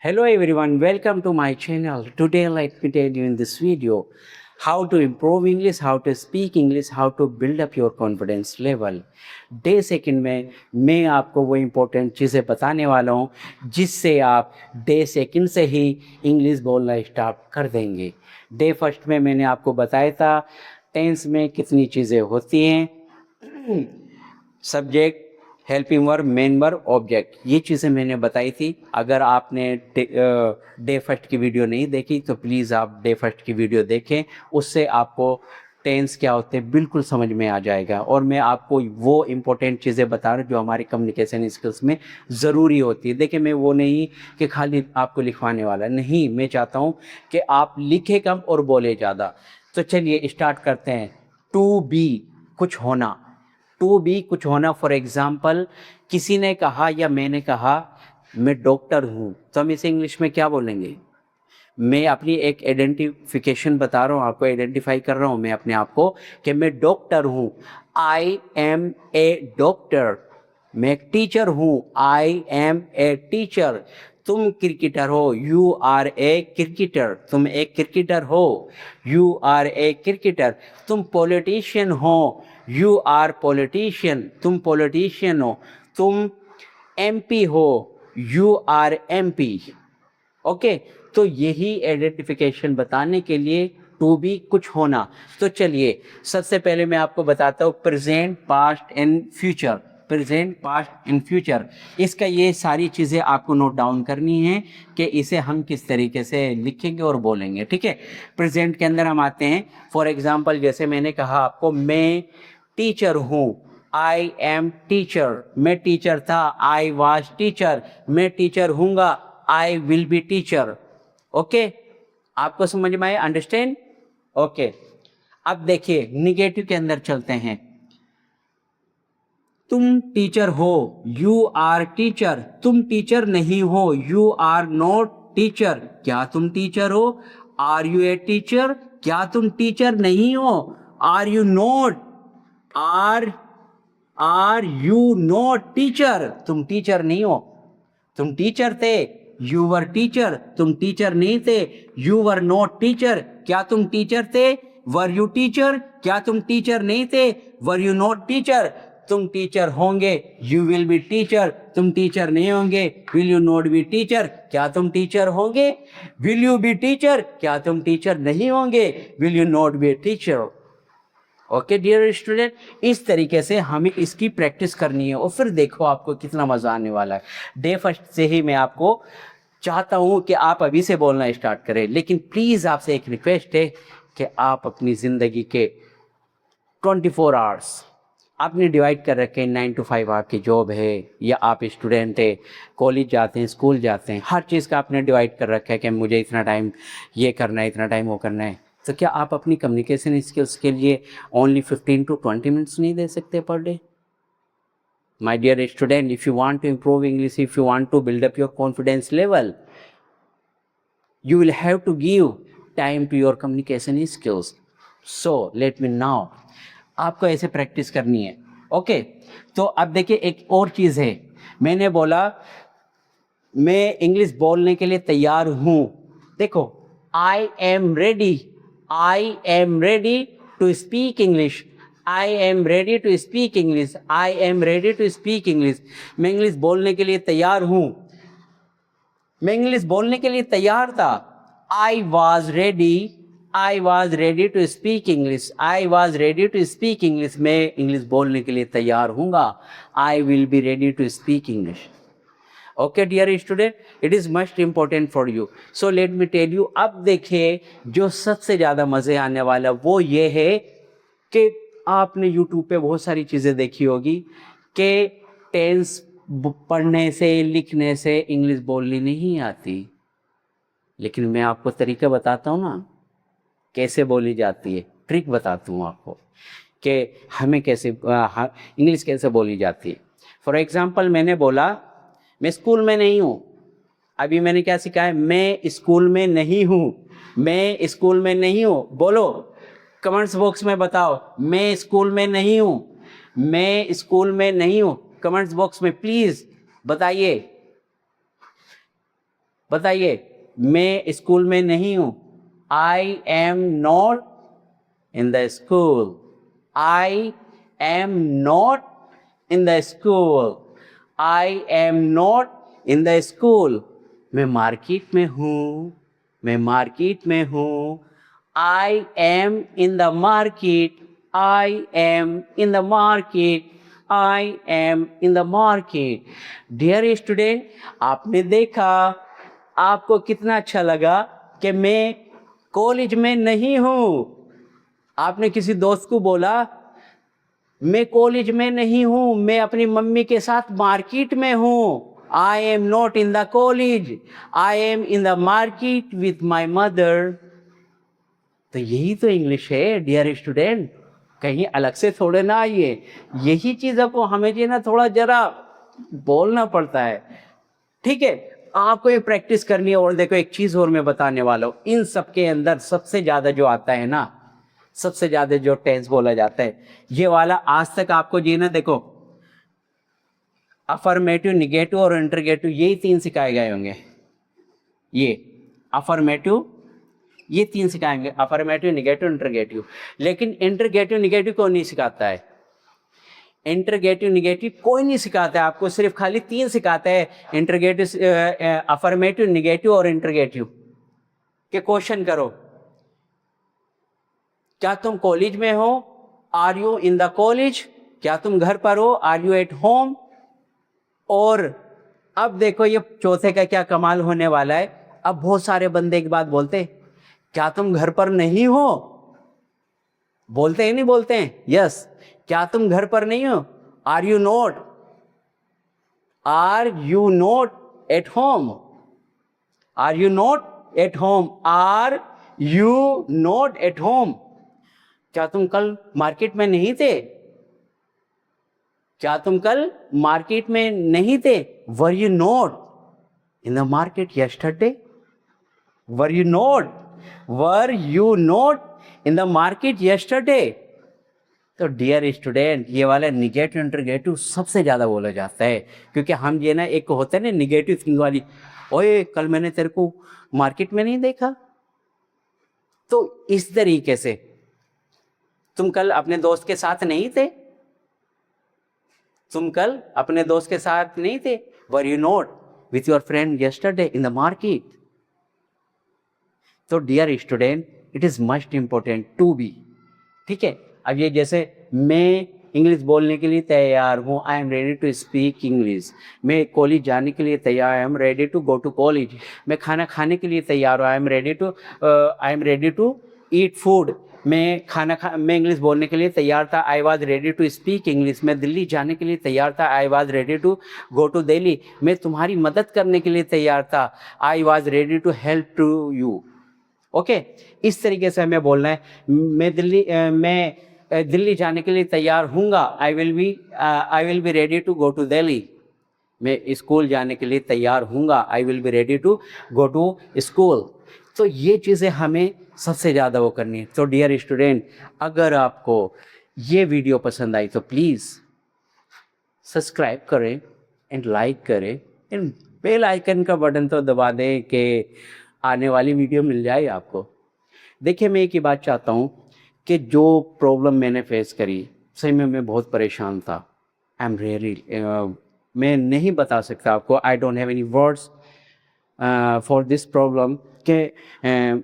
Hello everyone, welcome to my channel. Today let me tell you in this video how to improve English, how to speak English, how to build up your confidence level. Day second में मैं आपको वो important चीज़ें बताने वाला हूँ जिससे आप डे सेकंड से ही इंग्लिश बोलना स्टार्ट कर देंगे. डे फर्स्ट में मैंने आपको बताया था टेंस में कितनी चीज़ें होती हैं, subject, helping verb, main verb, object, ये चीज़ें मैंने बताई थी. अगर आपने डे फर्स्ट की वीडियो नहीं देखी तो प्लीज़ आप डे फर्स्ट की वीडियो देखें, उससे आपको टेंस क्या होते हैं बिल्कुल समझ में आ जाएगा. और मैं आपको वो इम्पोर्टेंट चीज़ें बता रहा हूँ जो हमारी कम्युनिकेशन स्किल्स में ज़रूरी होती है. देखिए, मैं वो नहीं कि खाली आपको लिखवाने वाला नहीं, मैं चाहता हूँ कि आप लिखे कम और बोले ज़्यादा. तो चलिए स्टार्ट करते हैं. टू बी, कुछ होना. टू बी, कुछ होना. फॉर एग्जाम्पल, किसी ने कहा या मैंने कहा मैं डॉक्टर हूँ, तो हम इसे इंग्लिश में क्या बोलेंगे? मैं अपनी एक आइडेंटिफिकेशन बता रहा हूँ, आपको आइडेंटिफाई कर रहा हूँ मैं अपने आप को कि मैं डॉक्टर हूँ. I am a doctor. मैं एक टीचर हूँ. I am a teacher. तुम क्रिकेटर हो. You are a cricketer. तुम एक क्रिकेटर हो. You are a cricketer. तुम पॉलिटिशियन हो. You are politician. तुम पॉलिटिशियन हो. तुम एमपी हो. You are MP. ओके, तो यही आइडेंटिफिकेशन बताने के लिए टू बी, कुछ होना. तो चलिए सबसे पहले मैं आपको बताता हूँ present, past and future. Present, past and future, इसका ये सारी चीज़ें आपको नोट डाउन करनी है कि इसे हम किस तरीके से लिखेंगे और बोलेंगे. ठीक है, प्रेजेंट के अंदर हम आते हैं. फॉर एग्जाम्पल, जैसे मैंने कहा आपको मैं टीचर हूँ. I am teacher. मैं टीचर था. I was teacher. मैं टीचर हूँगा. I will be teacher. Okay, आपको समझ में आया? अंडरस्टैंड? ओके, अब देखिए निगेटिव के अंदर चलते हैं. तुम टीचर हो. You are teacher. तुम टीचर नहीं हो. You are not teacher. क्या तुम टीचर हो? Are you a teacher? क्या तुम टीचर नहीं हो? Are you not? Are you not teacher? तुम टीचर नहीं हो. तुम टीचर थे. You were teacher. तुम टीचर नहीं थे. You were not teacher. क्या तुम टीचर थे? Were you teacher? क्या तुम टीचर नहीं थे? Were you not teacher? तुम टीचर होंगे. You will be teacher. तुम टीचर नहीं होंगे. Will you not be teacher? क्या तुम टीचर होंगे? Will you be teacher? क्या तुम टीचर नहीं होंगे? Will you not be teacher? Okay dear student, इस तरीके से हमें इसकी प्रैक्टिस करनी है और फिर देखो आपको कितना मज़ा आने वाला है. डे फर्स्ट से ही मैं आपको चाहता हूँ कि आप अभी से बोलना स्टार्ट करें, लेकिन प्लीज़ आपसे एक रिक्वेस्ट है कि आप अपनी ज़िंदगी के 24 आवर्स आपने डिवाइड कर रखे हैं. 9 to 5 आपकी जॉब है या आप स्टूडेंट है, कॉलेज जाते हैं, स्कूल जाते हैं, हर चीज़ का आपने डिवाइड कर रखा है कि मुझे इतना टाइम ये करना है, इतना टाइम वो करना है. तो क्या आप अपनी कम्युनिकेशन स्किल्स के लिए ओनली 15 to 20 मिनट्स नहीं दे सकते per day? My dear student, if you want to improve English, if you want to build up your confidence level, you will have to give time to your communication skills. So let me now, आपको ऐसे practice करनी है. Okay, तो अब देखिए एक और चीज़ है. मैंने बोला मैं इंग्लिश बोलने के लिए तैयार हूँ. देखो, I am ready. I am ready to speak English. I am ready to speak English. I am ready to speak English. मैं इंग्लिश बोलने के लिए तैयार हूँ. मैं इंग्लिश बोलने के लिए तैयार था. I was ready. I was ready to speak English. I was ready to speak English. मैं इंग्लिश बोलने के लिए तैयार हूँगा. I will be ready to speak English. Okay dear student, it is must important for you. So let me tell you. अब देखिए जो सबसे ज़्यादा मज़े आने वाला वो ये है कि आपने यूट्यूब पे बहुत सारी चीज़ें देखी होगी कि टेंस पढ़ने से, लिखने से इंग्लिश बोलनी नहीं आती. लेकिन मैं आपको तरीका बताता हूँ ना कैसे बोली जाती है. ट्रिक बताता हूँ आपको कि हमें कैसे इंग्लिश कैसे बोली जाती है. फॉर एग्जांपल, मैंने बोला मैं स्कूल में नहीं हूँ. अभी मैंने क्या सीखा है? मैं स्कूल में नहीं हूँ. मैं स्कूल में नहीं हूँ. बोलो कमेंट्स बॉक्स में बताओ, मैं स्कूल में नहीं हूँ. मैं स्कूल में नहीं हूँ. कमेंट्स बॉक्स में प्लीज़ बताइए. बताइए, मैं स्कूल में नहीं हूं। I am not in the school. I am not in the school. I am not in the school. मैं मार्केट में हूं। मैं मार्केट में हूं। I am in the market. I am in the market. I am in the market. Dear student, आपने देखा, आपको कितना अच्छा लगा कि मैं कॉलेज में नहीं हूं। आपने किसी दोस्त को बोला मैं कॉलेज में नहीं हूं, मैं अपनी मम्मी के साथ मार्केट में हूं। I am not in the college, I am in the market with my mother. तो यही तो इंग्लिश है डियर स्टूडेंट, कहीं अलग से थोड़े ना आइए। यही चीज़ों को हमें जो ना थोड़ा जरा बोलना पड़ता है। ठीक है, आपको ये प्रैक्टिस करनी है। और देखो, एक चीज़ और मैं बताने वाला हूँ, इन सब के अंदर सबसे ज़्यादा जो आता है ना, सबसे ज़्यादा जो टेंस बोला जाता है, ये वाला आज तक आपको जी ना, देखो, अफर्मेटिव, निगेटिव और इंटरगेटिव, यही 3 सिखाए गए होंगे। ये अफर्मेटिव, ये 3 सिखाएंगे, अफर्मेटिव, निगेटिव, इंटरगेटिव। लेकिन इंटरगेटिव निगेटिव कौन नहीं सिखाता है? इंटरगेटिव निगेटिव कोई नहीं सिखाता है आपको, सिर्फ खाली 3 सिखाता है, इंटरगेटिव, अफर्मेटिव, निगेटिव और इंटरगेटिव के। क्वेश्चन करो, क्या तुम कॉलेज में हो? Are you in the college? क्या तुम घर पर हो? Are you at home? और अब देखो, ये चौथे का क्या कमाल होने वाला है। अब बहुत सारे बंदे एक बात बोलते, क्या तुम घर पर नहीं हो? बोलते हैं नहीं बोलते हैं? यस। क्या तुम घर पर नहीं हो? Are you not? Are you not at home? Are you not at home? Are you not at home? क्या तुम कल मार्केट में नहीं थे? क्या तुम कल मार्केट में नहीं थे? Were you not in the market yesterday? Were you not? Were you not in the market yesterday? तो डियर स्टूडेंट, ये वाला निगेटिव इंटरगेटिव सबसे ज़्यादा बोला जाता है, क्योंकि हम ये ना, एक होता है ना निगेटिव थिंग वाली, ओए कल मैंने तेरे को मार्केट में नहीं देखा। तो इस तरीके से, तुम कल अपने दोस्त के साथ नहीं थे? तुम कल अपने दोस्त के साथ नहीं थे? Were you not with your friend yesterday in the market? तो dear student, it is must important to be. ठीक है, अब ये जैसे मैं इंग्लिश बोलने के लिए तैयार हूँ, I am ready to speak English. मैं कॉलेज जाने के लिए तैयार, I am ready to go to college. मैं खाना खाने के लिए तैयार हूँ, I am ready to eat food. मैं इंग्लिश बोलने के लिए तैयार था, I was ready to speak English. मैं दिल्ली जाने के लिए तैयार था, I was ready to go to Delhi. मैं तुम्हारी मदद करने के लिए तैयार था, I was ready to help to you. Okay, इस तरीके से हमें बोलना है। मैं दिल्ली जाने के लिए तैयार हूँगा, I will be ready to go to Delhi. मैं स्कूल जाने के लिए तैयार हूँगा, I will be ready to go to school. तो ये चीज़ें हमें सबसे ज़्यादा वो करनी है। तो डियर स्टूडेंट, अगर आपको ये वीडियो पसंद आई तो प्लीज़ सब्सक्राइब करें एंड लाइक करें एंड बेल आइकन का बटन तो दबा दें कि आने वाली वीडियो मिल जाए आपको। देखिए, मैं एक ही बात चाहता हूँ कि जो प्रॉब्लम मैंने फेस करी, सही में मैं बहुत परेशान था। आई एम रियली, मैं नहीं बता सकता आपको, I don't have any words for this problem कि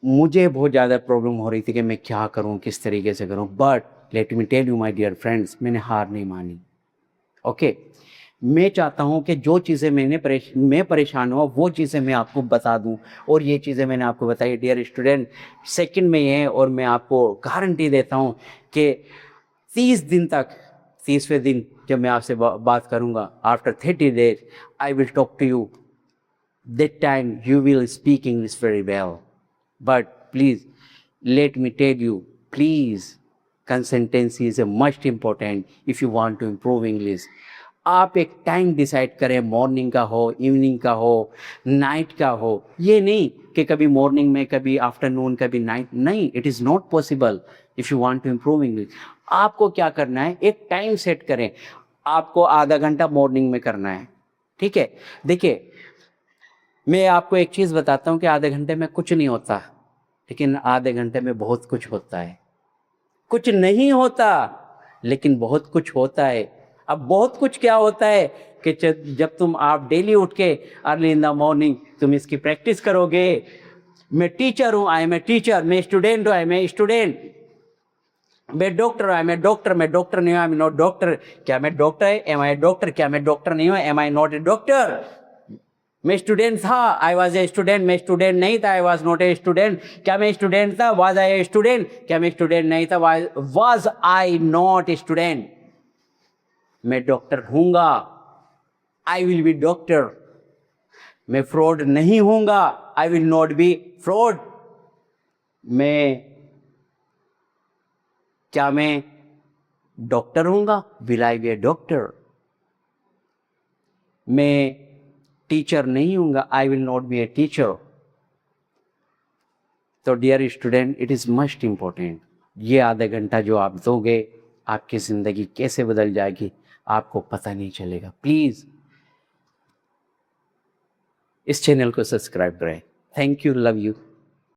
मुझे बहुत ज़्यादा प्रॉब्लम हो रही थी कि मैं क्या करूं, किस तरीके से करूं। But let me tell you my dear friends, मैंने हार नहीं मानी। ओके, मैं चाहता हूं कि जो चीज़ें मैं परेशान हुआ, वो चीज़ें मैं आपको बता दूं, और ये चीज़ें मैंने आपको बताई। डियर स्टूडेंट, सेकंड में ये है, और मैं आपको गारंटी देता हूं कि 30 दिन तक, 30वें दिन जब मैं आपसे बात करूंगा, after 30 days I will talk to you. That time you will speak English very well. But please, let me tell you, please, consistency is a most important if you want to improve English. आप एक time decide करें, morning का हो, evening का हो, night का हो। ये नहीं कि कभी मॉर्निंग में, कभी आफ्टरनून, कभी नाइट। नहीं, it is not possible if you want to improve English. आपको क्या करना है, एक टाइम सेट करें। आपको आधा घंटा मॉर्निंग में करना है, ठीक है। देखिए, मैं आपको एक चीज़ बताता हूँ कि आधे घंटे में कुछ नहीं होता, लेकिन आधे घंटे में बहुत कुछ होता है। कुछ नहीं होता लेकिन बहुत कुछ होता है। अब बहुत कुछ क्या होता है कि जब तुम आप डेली उठ के अर्ली इन द मॉर्निंग तुम इसकी प्रैक्टिस करोगे। मैं टीचर हूँ, आई एम ए टीचर। मैं स्टूडेंट हूँ, आई एम ए स्टूडेंट। मैं डॉक्टर हूँ, आई एम ए डॉक्टर। मैं डॉक्टर नहीं हूँ, आई एम नॉट डॉक्टर। क्या मैं डॉक्टर है? Am I doctor? क्या मैं डॉक्टर नहीं हूँ? Am I not a doctor? मैं स्टूडेंट था, आई वॉज ए स्टूडेंट। मैं स्टूडेंट नहीं था, I was not a student. क्या मैं स्टूडेंट था? Was I a student? क्या मैं स्टूडेंट नहीं था? Was I not a student? मैं डॉक्टर हूंगा, आई विल बी डॉक्टर। मैं फ्रॉड नहीं हूंगा, I will not be fraud. क्या मैं doctor Hunga? Will I be a doctor? मैं टीचर नहीं हूंगा, I will not be a teacher. तो dear student, it is must important. ये आधा घंटा जो आप दोगे, आपकी ज़िंदगी कैसे बदल जाएगी आपको पता नहीं चलेगा। प्लीज़ इस चैनल को सब्सक्राइब करें। Thank you, love you.